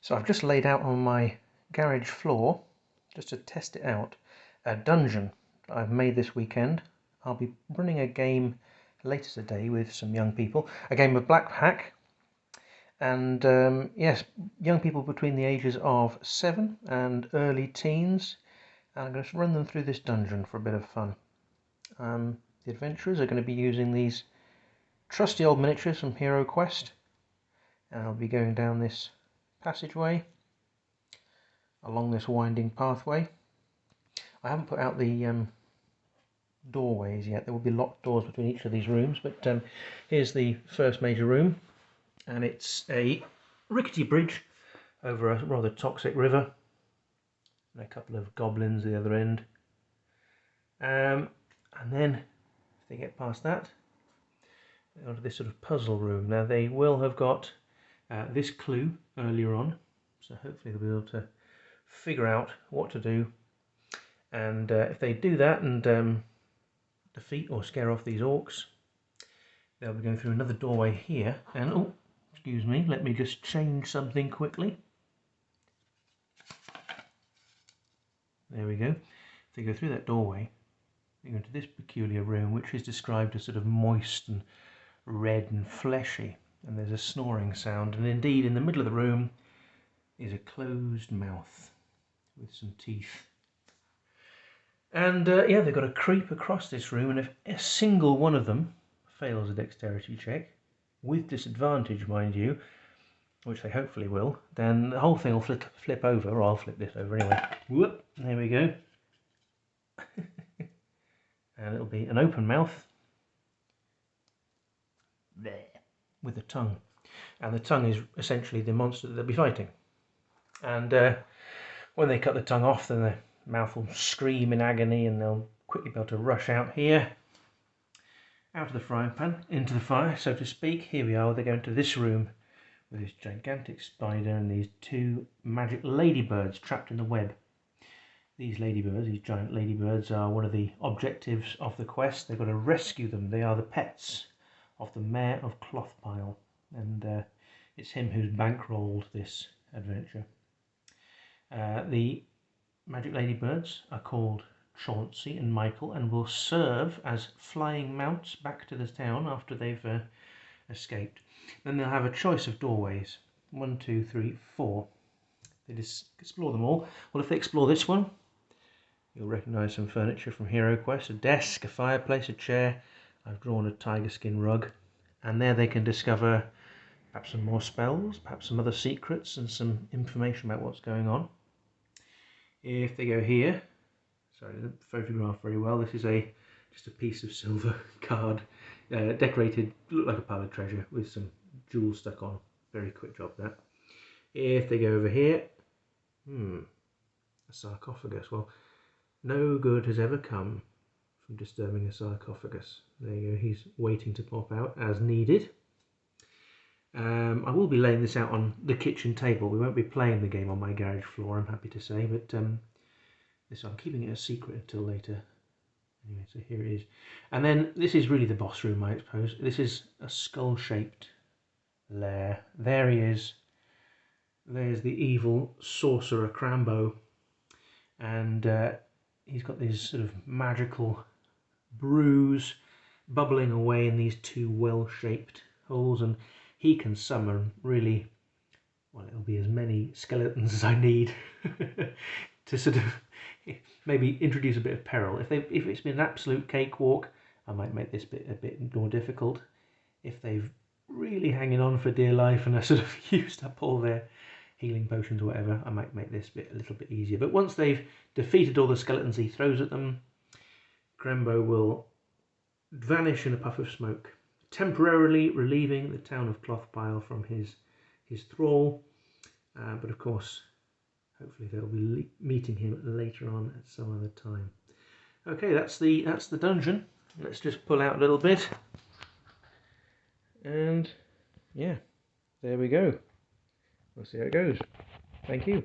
So I've just laid out on my garage floor, just to test it out, a dungeon that I've made this weekend. I'll be running a game later today with some young people, a game of Black Hack, and yes, young people between the ages of 7 and early teens, and I'm going to run them through this dungeon for a bit of fun. The adventurers are going to be using these trusty old miniatures from Hero Quest, and I'll be going down this passageway along this winding pathway. I haven't put out the doorways yet. There will be locked doors between each of these rooms, but here's the first major room, and it's a rickety bridge over a rather toxic river and a couple of goblins at the other end, and then if they get past that, onto this sort of puzzle room. Now they will have got this clue earlier on, so hopefully they'll be able to figure out what to do, and if they do that and defeat or scare off these orcs, they'll be going through another doorway here. And oh, excuse me, let me just change something quickly. There we go. If they go through that doorway, they go into this peculiar room, which is described as sort of moist and red and fleshy, and there's a snoring sound, and indeed in the middle of the room is a closed mouth with some teeth. And yeah, they've got to creep across this room, and if a single one of them fails a dexterity check, with disadvantage mind you, which they hopefully will, then the whole thing will flip over, or I'll flip this over anyway. Whoop, there we go. And it'll be an open mouth there with a tongue, and the tongue is essentially the monster that they'll be fighting. And when they cut the tongue off, then the mouth will scream in agony, and they'll quickly be able to rush out here, out of the frying pan, into the fire, so to speak. Here we are. They're going to this room with this gigantic spider and these two magic ladybirds trapped in the web. These ladybirds, these giant ladybirds, are one of the objectives of the quest. They've got to rescue them. They are the pets of the Mayor of Clothpile, and it's him who's bankrolled this adventure. The magic ladybirds are called Chauncey and Michael, and will serve as flying mounts back to the town after they've escaped. Then they'll have a choice of doorways, 1, 2, 3, 4. They just explore them all. Well, if they explore this one, you'll recognise some furniture from Hero Quest: a desk, a fireplace, a chair. I've drawn a tiger skin rug, and there they can discover perhaps some more spells, perhaps some other secrets, and some information about what's going on. If they go here, sorry, I didn't photograph very well. This is just a piece of silver card, decorated, look like a pile of treasure with some jewels stuck on. Very quick job that. If they go over here, a sarcophagus. Well, no good has ever come from disturbing a sarcophagus. There you go. He's waiting to pop out as needed. I will be laying this out on the kitchen table. We won't be playing the game on my garage floor, I'm happy to say, but I'm keeping it a secret until later. Anyway, so here it is. And then this is really the boss room, I suppose. This is a skull-shaped lair. There he is. There's the evil sorcerer Crambo, and he's got these sort of magical brews bubbling away in these two well-shaped holes, and he can summon really, well, it'll be as many skeletons as I need to sort of maybe introduce a bit of peril. If it's been an absolute cakewalk, I might make this bit a bit more difficult. If they've really hanging on for dear life and are sort of used up all their healing potions or whatever, I might make this bit a little bit easier. But once they've defeated all the skeletons he throws at them, Grembo will vanish in a puff of smoke, temporarily relieving the town of Clothpile from his thrall. But of course, hopefully they'll be meeting him later on at some other time. Okay, that's the dungeon. Let's just pull out a little bit, and yeah, there we go. We'll see how it goes. Thank you.